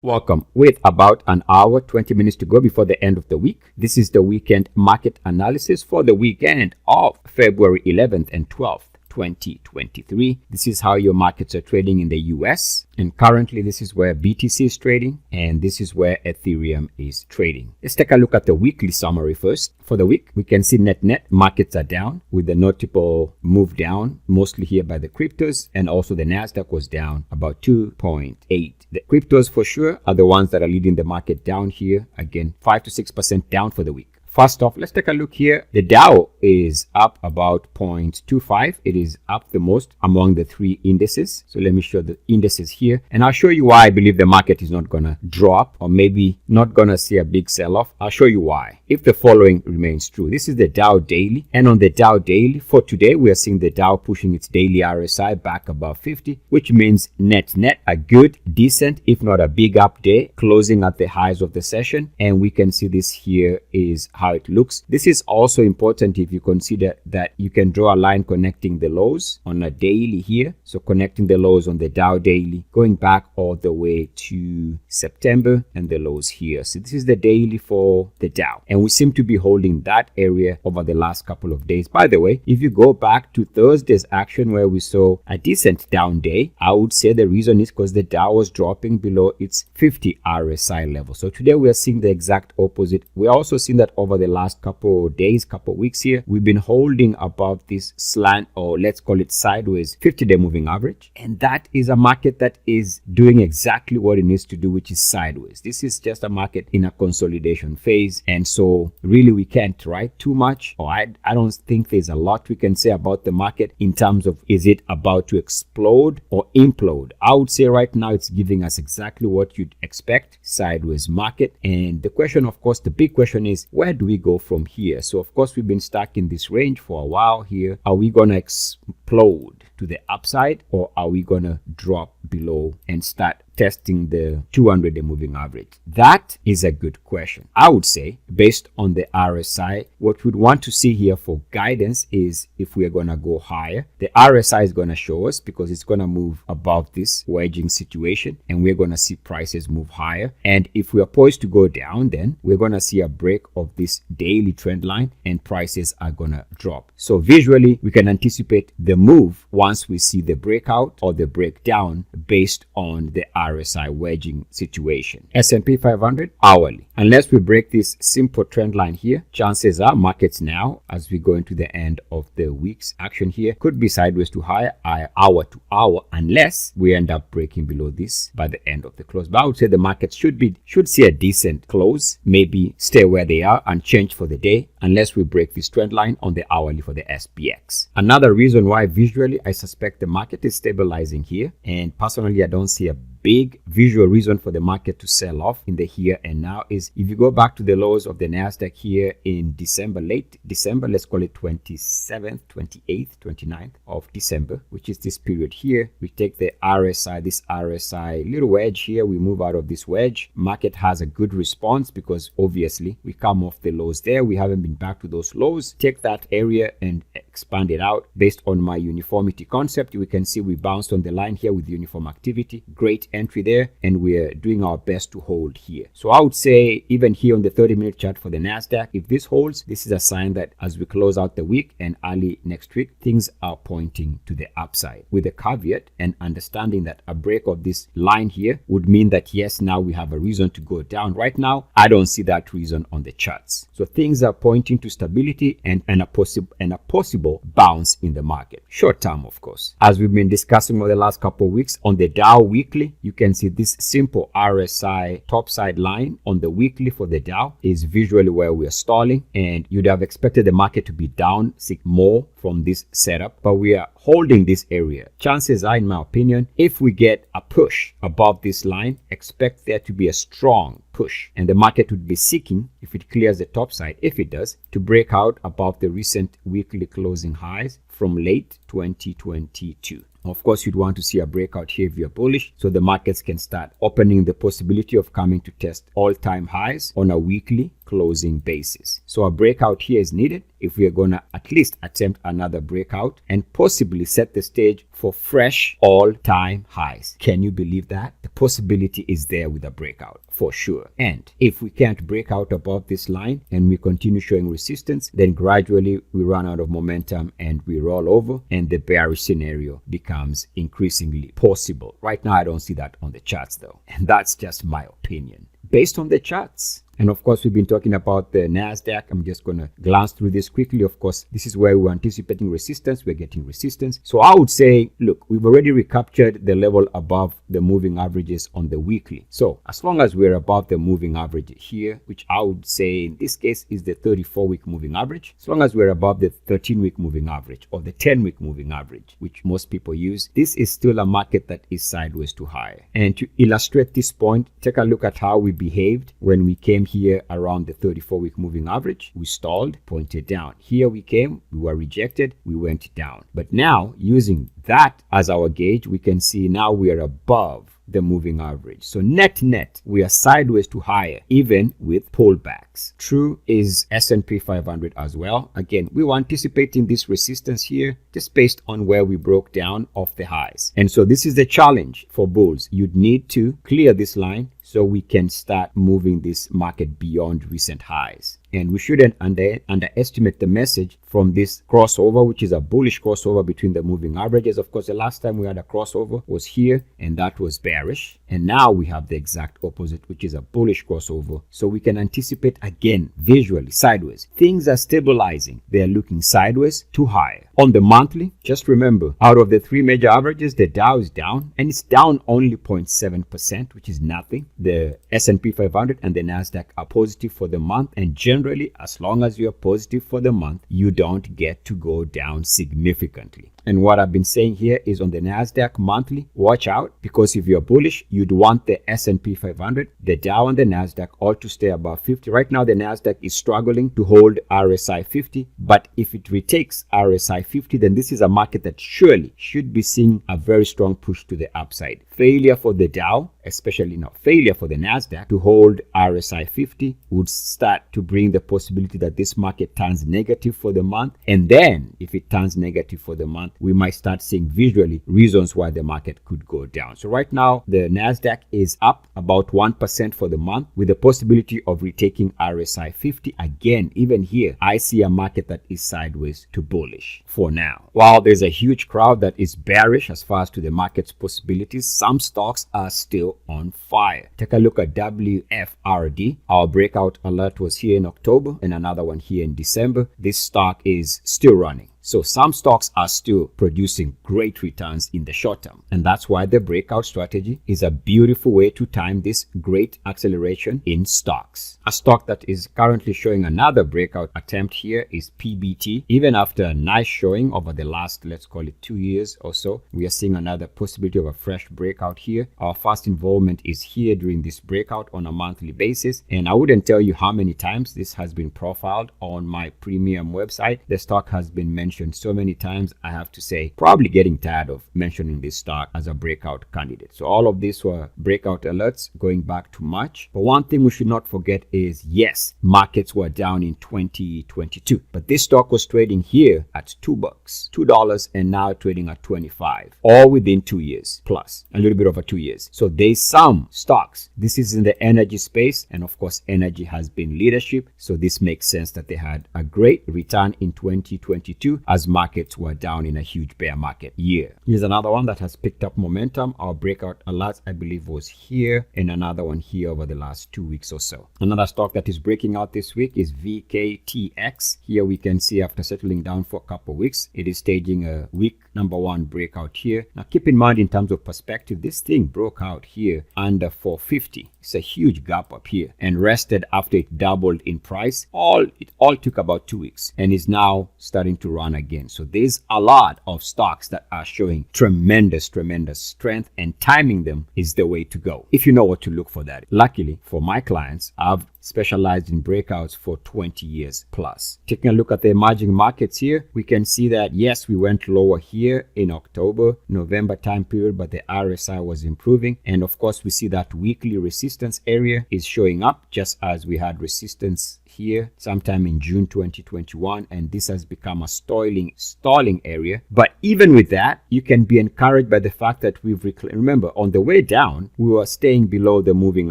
Welcome. With about an hour, 20 minutes to go before the end of the week, this is the weekend market analysis for the weekend of February 11th and 12th. 2023. This is how your markets are trading in the US, and currently this is where BTC is trading and this is where Ethereum is trading. Let's take a look at the weekly summary first. For the week, we can see net markets are down with a notable move down, mostly here by the cryptos, and also the NASDAQ was down about 2.8. The cryptos for sure are the ones that are leading the market down here. Again, 5 to 6% down for the week. First off, let's take a look here. The Dow is up about 0.25. It is up the most among the three indices. So let me show the indices here. And I'll show you why I believe the market is not going to drop or maybe not going to see a big sell-off. I'll show you why if the following remains true. This is the Dow Daily. And on the Dow Daily for today, we are seeing the Dow pushing its daily RSI back above 50, which means net a good, decent, if not a big up day, closing at the highs of the session. And we can see this here is how it looks. This is also important if you consider that you can draw a line connecting the lows on a daily here. So connecting the lows on the Dow Daily, going back all the way to September and the lows here. So this is the daily for the Dow. And we seem to be holding that area over the last couple of days. By the way, if you go back to Thursday's action where we saw a decent down day, I would say the reason is because the Dow was dropping below its 50 RSI level. So today we are seeing the exact opposite. We're also seeing that over the last couple of days, couple of weeks here, we've been holding above this slant, or let's call it sideways, 50-day moving average. And that is a market that is doing exactly what it needs to do, which is sideways. This is just a market in a consolidation phase. And so really we can't write too much, or I don't think there's a lot we can say about the market in terms of is it about to explode or implode. I would say right now it's giving us exactly what you'd expect, sideways market. And the question, of course, the big question is, where do we go from here? So of course we've been stuck in this range for a while here. Are we gonna explode to the upside, or are we gonna drop below and start testing the 200-day moving average? That is a good question. I would say based on the RSI, what we'd want to see here for guidance is if we are going to go higher, the RSI is going to show us because it's going to move above this wedging situation and we're going to see prices move higher. And if we are poised to go down, then we're going to see a break of this daily trend line and prices are going to drop. So visually, we can anticipate the move once we see the breakout or the breakdown based on the RSI wedging situation. S&P 500 hourly. Unless we break this simple trend line here, chances are markets now, as we go into the end of the week's action here, could be sideways to higher, hour to hour, unless we end up breaking below this by the end of the close. But I would say the market should see a decent close, maybe stay where they are and change for the day, unless we break this trend line on the hourly for the SPX. Another reason why visually I suspect the market is stabilizing here, and personally I don't see a big visual reason for the market to sell off in the here and now, is if you go back to the lows of the NASDAQ here in December, late December, let's call it 27th, 28th, 29th of December, which is this period here. We take the RSI, this RSI little wedge here, we move out of this wedge. Market has a good response because obviously we come off the lows there. We haven't been back to those lows. Take that area and expand it out based on my uniformity concept. We can see we bounced on the line here with uniform activity. Great entry there, and we're doing our best to hold here. So I would say even here on the 30-minute chart for the NASDAQ, if this holds, this is a sign that as we close out the week and early next week, things are pointing to the upside, with a caveat and understanding that a break of this line here would mean that yes, now we have a reason to go down. Right now, I don't see that reason on the charts. So things are pointing to stability and a possible bounce in the market. Short term, of course. As we've been discussing over the last couple of weeks on the Dow weekly, you can see this simple RSI topside line on the weekly for the Dow is visually where we are stalling, and you'd have expected the market to be down more from this setup, but we are holding this area. Chances are, in my opinion, if we get a push above this line, expect there to be a strong push, and the market would be seeking, if it clears the top side, if it does, to break out above the recent weekly closing highs from late 2022. Of course, you'd want to see a breakout here if you're bullish, so the markets can start opening the possibility of coming to test all-time highs on a weekly closing basis. So a breakout here is needed if we are going to at least attempt another breakout and possibly set the stage for fresh all-time highs. Can you believe that? The possibility is there with a breakout for sure. And if we can't break out above this line and we continue showing resistance, then gradually we run out of momentum and we roll over, and the bearish scenario becomes increasingly possible. Right now, I don't see that on the charts though, and that's just my opinion based on the charts. And of course, we've been talking about the NASDAQ. I'm just going to glance through this quickly. Of course, this is where we're anticipating resistance. We're getting resistance. So I would say, look, we've already recaptured the level above the moving averages on the weekly. So as long as we're above the moving average here, which I would say in this case is the 34-week moving average, as long as we're above the 13-week moving average or the 10-week moving average, which most people use, this is still a market that is sideways to higher. And to illustrate this point, take a look at how we behaved when we came here around the 34-week moving average. We stalled, pointed down. Here we came, we were rejected, we went down. But now, using that as our gauge, we can see now we are above the moving average. So net, we are sideways to higher, even with pullbacks. True is S&P 500 as well. Again, we were anticipating this resistance here just based on where we broke down off the highs. And so this is the challenge for bulls. You'd need to clear this line so we can start moving this market beyond recent highs. And we shouldn't underestimate the message from this crossover, which is a bullish crossover between the moving averages. Of course, the last time we had a crossover was here, and that was bearish. And now we have the exact opposite, which is a bullish crossover. So we can anticipate again, visually, sideways. Things are stabilizing. They are looking sideways to higher. On the monthly, just remember, out of the three major averages, the Dow is down, and it's down only 0.7%, which is nothing. The S&P 500 and the NASDAQ are positive for the month, and generally, as long as you're positive for the month, you don't get to go down significantly. And what I've been saying here is on the NASDAQ monthly, watch out, because if you're bullish, you'd want the S&P 500, the Dow and the NASDAQ all to stay above 50. Right now, the NASDAQ is struggling to hold RSI 50, but if it retakes RSI 50, then this is a market that surely should be seeing a very strong push to the upside. Failure for the Dow, especially not failure for the NASDAQ to hold RSI 50 would start to bring the possibility that this market turns negative for the month. And then if it turns negative for the month, we might start seeing visually reasons why the market could go down. So right now, the NASDAQ is up about 1% for the month with the possibility of retaking RSI 50. Again, even here, I see a market that is sideways to bullish for now. While there's a huge crowd that is bearish as far as to the market's possibilities, some stocks are still on fire. Take a look at WFRD. Our breakout alert was here in October and another one here in December. This stock is still running. So some stocks are still producing great returns in the short term. And that's why the breakout strategy is a beautiful way to time this great acceleration in stocks. A stock that is currently showing another breakout attempt here is PBT. Even after a nice showing over the last, let's call it 2 years or so, we are seeing another possibility of a fresh breakout here. Our first involvement is here during this breakout on a monthly basis. And I wouldn't tell you how many times this has been profiled on my premium website. The stock has been mentioned so many times, I have to say, probably getting tired of mentioning this stock as a breakout candidate. So all of these were breakout alerts going back to March. But one thing we should not forget is, yes, markets were down in 2022, but this stock was trading here at $2, and now trading at 25, all within 2 years plus, a little bit over 2 years. So there's some stocks. This is in the energy space, and of course, energy has been leadership. So this makes sense that they had a great return in 2022 as markets were down in a huge bear market year. Here's another one that has picked up momentum. Our breakout alert, I believe, was here, and another one here over the last 2 weeks or so. Another stock that is breaking out this week is VKTX. Here we can see after settling down for a couple of weeks, it is staging a week number one breakout here. Now keep in mind, in terms of perspective, this thing broke out here under 450. It's a huge gap up here and rested after it doubled in price. It all took about 2 weeks and is now starting to run again. So there's a lot of stocks that are showing tremendous strength, and timing them is the way to go if you know what to look for that. Luckily for my clients, I've specialized in breakouts for 20 years plus. Taking a look at the emerging markets here, we can see that yes, we went lower here in October, November time period, but the RSI was improving. And of course, we see that weekly resistance area is showing up, just as we had resistance here sometime in June 2021, and this has become a stalling area. But even with that, you can be encouraged by the fact that remember, on the way down, we were staying below the moving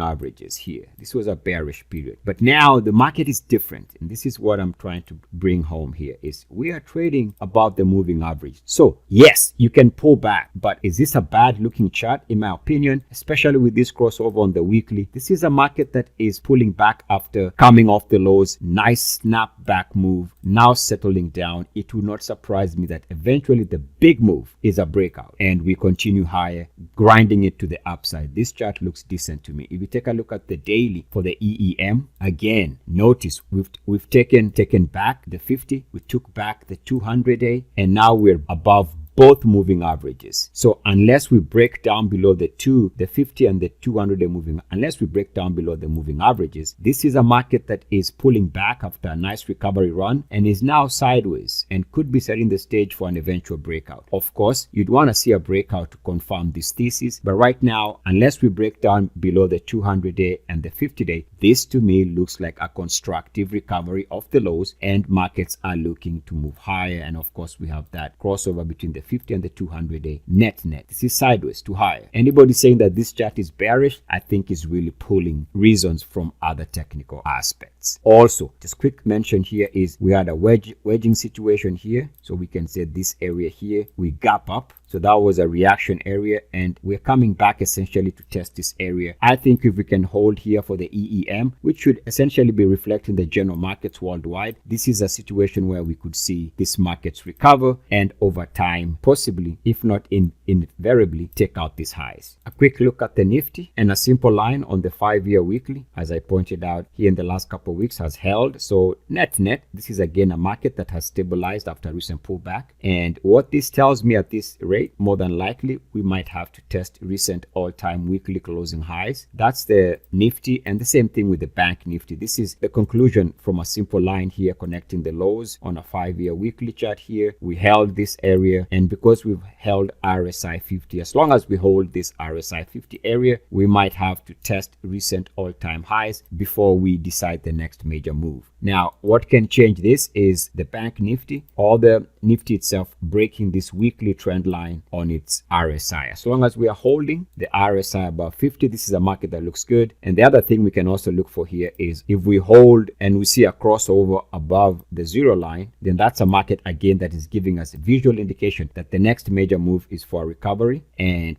averages here. This was a bearish period. But now the market is different, and this is what I'm trying to bring home here, is we are trading above the moving average. So yes, you can pull back, but is this a bad looking chart? In my opinion, especially with this crossover on the weekly, this is a market that is pulling back after coming off the lows. Nice snap back move, now settling down. It will not surprise me that eventually the big move is a breakout and we continue higher, grinding it to the upside. This chart looks decent to me. If you take a look at the daily for the EEM, again, notice we've taken back the 50, we took back the 200-day, and now we're above both moving averages. So unless we break down below the 50 and the 200-day moving, unless we break down below the moving averages, this is a market that is pulling back after a nice recovery run and is now sideways and could be setting the stage for an eventual breakout. Of course, you'd want to see a breakout to confirm this thesis, but right now, unless we break down below the 200-day and the 50-day, this to me looks like a constructive recovery of the lows, and markets are looking to move higher. And of course, we have that crossover between the 50 and the 200-day net. This is sideways to higher. Anybody saying that this chart is bearish, I think is really pulling reasons from other technical aspects. Also, just quick mention here is we had a wedging situation here. So we can say this area here, we gap up. So that was a reaction area, and we're coming back essentially to test this area. I think if we can hold here for the EEM, which should essentially be reflecting the general markets worldwide, this is a situation where we could see this markets recover and over time, possibly, if not invariably, take out these highs. A quick look at the Nifty, and a simple line on the 5-year weekly, as I pointed out here in the last couple of weeks, has held. So net, this is again a market that has stabilized after a recent pullback. And what this tells me at this rate, more than likely we might have to test recent all-time weekly closing highs. That's the Nifty, and the same thing with the Bank Nifty. This is the conclusion from a simple line here connecting the lows on a 5-year weekly chart here. We held this area, and because we've held RSI 50, as long as we hold this RSI 50 area, we might have to test recent all-time highs before we decide the next major move. Now, what can change this is the Bank Nifty or the Nifty itself breaking this weekly trend line on its RSI. As long as we are holding the RSI above 50, this is a market that looks good. And the other thing we can also look for here is if we hold and we see a crossover above the 0 line, then that's a market again that is giving us a visual indication that the next major move is for a recovery, and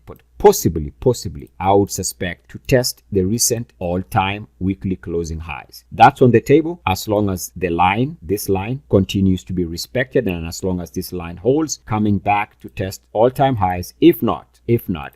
possibly, I would suspect to test the recent all-time weekly closing highs. That's on the table as long as this line continues to be respected, and as long as this line holds, coming back to test all-time highs. If not,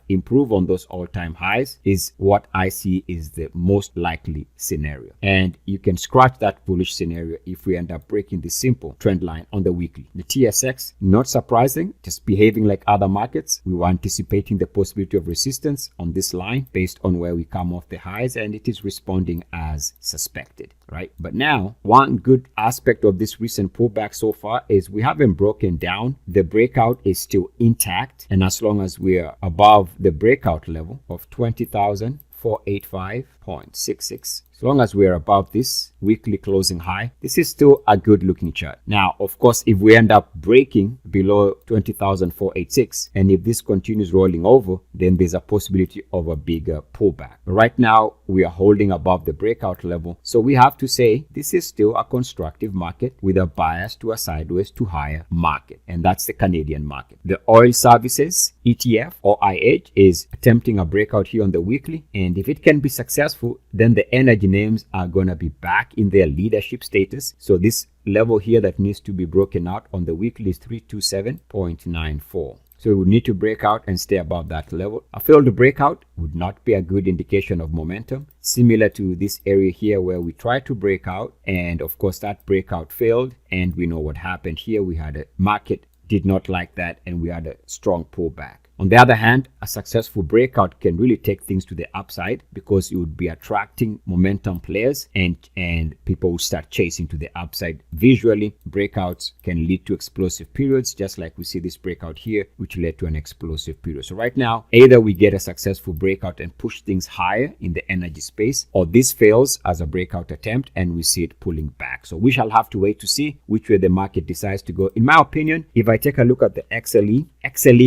improve on those all-time highs is what I see is the most likely scenario. And you can scratch that bullish scenario if we end up breaking this simple trend line on the weekly. The TSX, not surprising, just behaving like other markets. We were anticipating the possibility of resistance on this line based on where we come off the highs, and it is responding as suspected, right? But now, one good aspect of this recent pullback so far is we haven't broken down. The breakout is still intact, and as long as we are above the breakout level of 20,485.66, as long as we are above this weekly closing high, this is still a good looking chart. Now, of course, if we end up breaking below 20,486, and if this continues rolling over, then there's a possibility of a bigger pullback. But right now, we are holding above the breakout level. So we have to say this is still a constructive market with a bias to a sideways to higher market. And that's the Canadian market. The oil services ETF or IH is attempting a breakout here on the weekly. And if it can be successful, then the energy names are going to be back in their leadership status. So this level here that needs to be broken out on the weekly is 327.94. So we would need to break out and stay above that level. A failed breakout would not be a good indication of momentum, similar to this area here where we tried to break out, and of course that breakout failed, and we know what happened here. We had a market did not like that, and we had a strong pullback. On the other hand, a successful breakout can really take things to the upside because it would be attracting momentum players and people will start chasing to the upside. Visually, breakouts can lead to explosive periods, just like we see this breakout here, which led to an explosive period. So right now, either we get a successful breakout and push things higher in the energy space, or this fails as a breakout attempt and we see it pulling back. So we shall have to wait to see which way the market decides to go. In my opinion, if I take a look at the XLE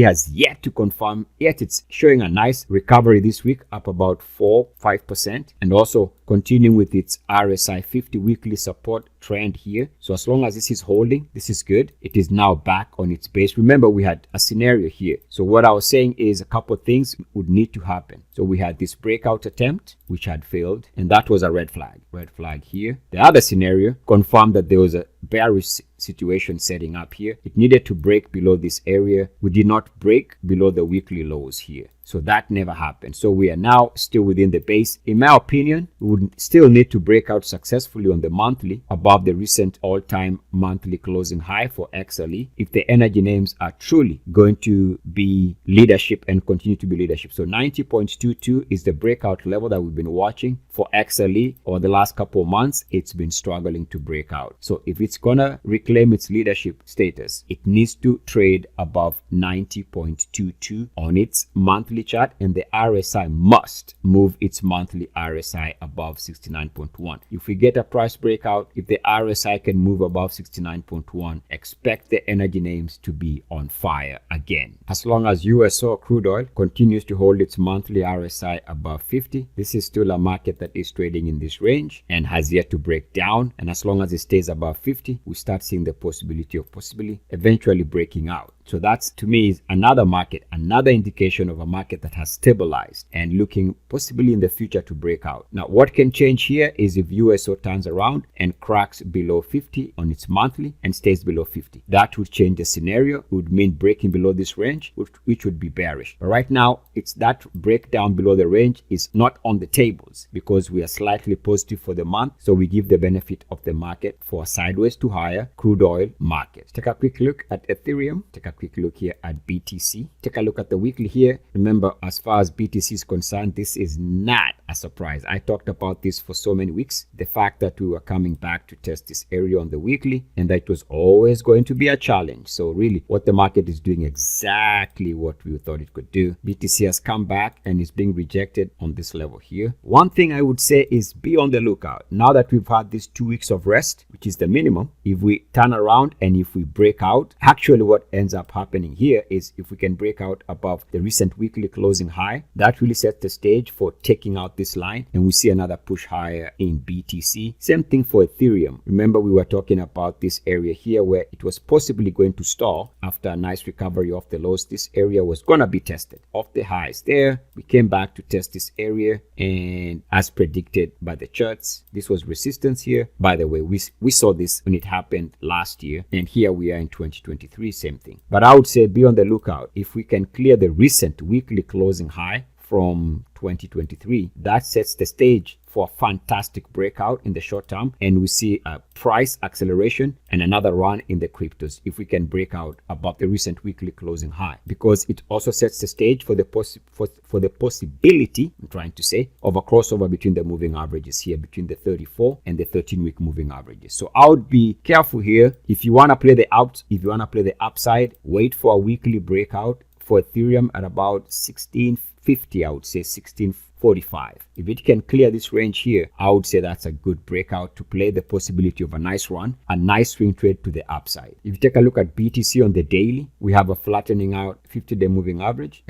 has yet to confirm, yet it's showing a nice recovery this week, up about 4-5%, and also continuing with its RSI 50 weekly support trend here. So as long as this is holding, this is good. It is now back on its base. Remember, we had a scenario here. So what I was saying is a couple of things would need to happen. So we had this breakout attempt, which had failed, and that was a red flag here. The other scenario confirmed that there was a bearish situation setting up here. It needed to break below this area. We did not break below the weekly lows here. So that never happened. So we are now still within the base. In my opinion, we would still need to break out successfully on the monthly above the recent all-time monthly closing high for XLE if the energy names are truly going to be leadership and continue to be leadership. So 90.22 is the breakout level that we've been watching for XLE over the last couple of months. It's been struggling to break out. So if it's gonna reclaim its leadership status, it needs to trade above 90.22 on its monthly chart, and the RSI must move its monthly RSI above 69.1. If we get a price breakout, if the RSI can move above 69.1, expect the energy names to be on fire again. As long as USO crude oil continues to hold its monthly RSI above 50, this is still a market that is trading in this range and has yet to break down. And as long as it stays above 50, we start seeing the possibility of possibly eventually breaking out. So that's, to me, is another market, another indication of a market that has stabilized and looking possibly in the future to break out. Now, what can change here is if USO turns around and cracks below 50 on its monthly and stays below 50. That would change the scenario. It would mean breaking below this range, which would be bearish. But right now, it's that breakdown below the range is not on the tables because we are slightly positive for the month. So we give the benefit of the market for a sideways to higher crude oil market. Take a quick look at Ethereum. Take a quick look here at BTC. Take a look at the weekly here. Remember, as far as BTC is concerned, this is not a surprise. I talked about this for so many weeks. The fact that we were coming back to test this area on the weekly and that it was always going to be a challenge. So really what the market is doing exactly what we thought it could do. BTC has come back and is being rejected on this level here. One thing I would say is be on the lookout. Now that we've had these 2 weeks of rest, which is the minimum, if we turn around and if we break out, actually what ends up happening here is if we can break out above the recent weekly closing high, that really sets the stage for taking out this line and we see another push higher in BTC. Same thing for Ethereum. Remember, we were talking about this area here where it was possibly going to stall after a nice recovery off the lows. This area was gonna be tested off the highs there. We came back to test this area, and as predicted by the charts, this was resistance here. By the way, we saw this when it happened last year, and here we are in 2023, same thing. But I would say be on the lookout. If we can clear the recent weekly closing high from 2023, that sets the stage for a fantastic breakout in the short term, and we see a price acceleration and another run in the cryptos if we can break out above the recent weekly closing high, because it also sets the stage for the possibility, I'm trying to say, of a crossover between the moving averages here, between the 34 and the 13-week moving averages. So I would be careful here. If you want to play the upside, wait for a weekly breakout for Ethereum at about 1650, I would say 1645. If it can clear this range here, I would say that's a good breakout to play the possibility of a nice run, a nice swing trade to the upside. If you take a look at BTC on the daily, we have a flattening out 50-day moving average,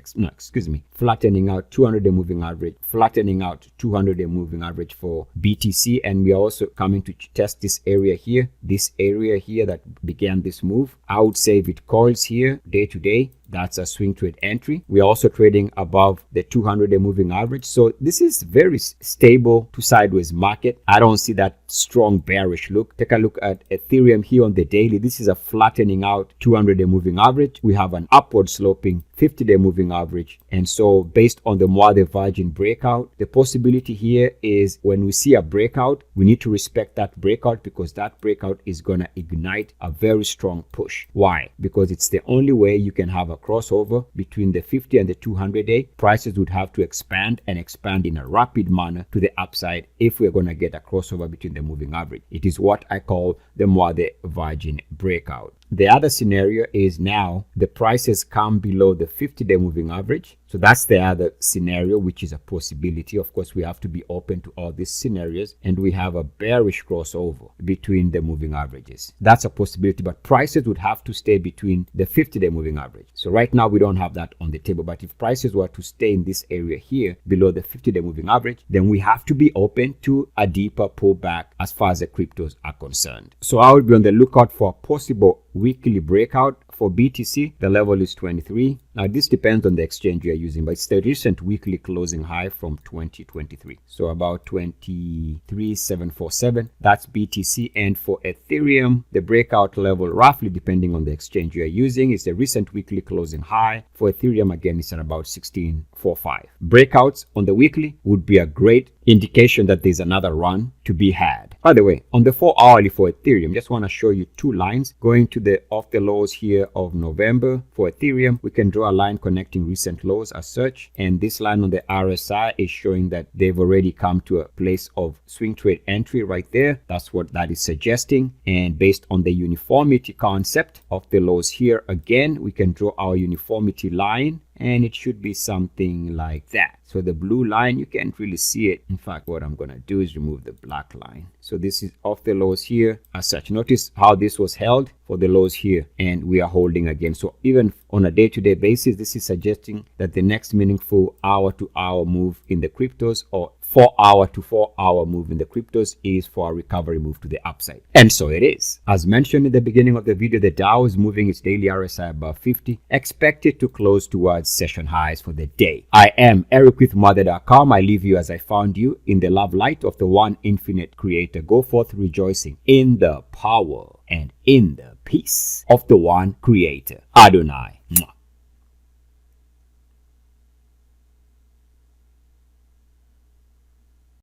flattening out 200-day moving average, flattening out 200-day moving average for BTC, and we are also coming to test this area here that began this move. I would say if it coils here day to day, that's a swing trade entry. We are also trading above the 200-day moving average. So this is very stable to sideways market. I don't see that strong bearish look. Take a look at Ethereum here on the daily. This is a flattening out 200-day moving average. We have an upward sloping 50-day moving average. And so based on the more divergent breakout, the possibility here is when we see a breakout, we need to respect that breakout, because that breakout is going to ignite a very strong push. Why? Because it's the only way you can have a crossover between the 50 and the 200-day. Prices would have to expand and expand in a rapid manner to the upside if we're going to get a crossover between the moving average. It is what I call the more divergent breakout. The other scenario is now the prices come below the 50-day moving average. So that's the other scenario, which is a possibility. Of course, we have to be open to all these scenarios, and we have a bearish crossover between the moving averages. That's a possibility, but prices would have to stay between the 50-day moving average. So right now we don't have that on the table, but if prices were to stay in this area here below the 50-day moving average, then we have to be open to a deeper pullback as far as the cryptos are concerned. So I would be on the lookout for a possible weekly breakout. For BTC, the level is 23. Now, this depends on the exchange you're using, but it's the recent weekly closing high from 2023. So about 23,747. That's BTC. And for Ethereum, the breakout level, roughly depending on the exchange you're using, is the recent weekly closing high. For Ethereum, again, it's at about 1645. Breakouts on the weekly would be a great indication that there's another run to be had. By the way, on the 4-hourly for Ethereum, just want to show you two lines going to the off the lows here of November. For Ethereum, we can draw a line connecting recent lows as such, and this line on the RSI is showing that they've already come to a place of swing trade entry right there. That's what that is suggesting. And based on the uniformity concept of the lows here, again, we can draw our uniformity line, and it should be something like that. So the blue line, you can't really see it. In fact, what I'm going to do is remove the black line. So this is off the lows here as such. Notice how this was held for the lows here, and we are holding again. So even on a day-to-day basis, this is suggesting that the next meaningful hour-to-hour move in the cryptos, or 4-hour to 4-hour move in the cryptos, is for a recovery move to the upside. And so it is. As mentioned in the beginning of the video, the Dow is moving its daily RSI above 50, expected to close towards session highs for the day. I am Eric with Mother.com. I leave you as I found you, in the love light of the one infinite creator. Go forth rejoicing in the power and in the peace of the one creator, Adonai.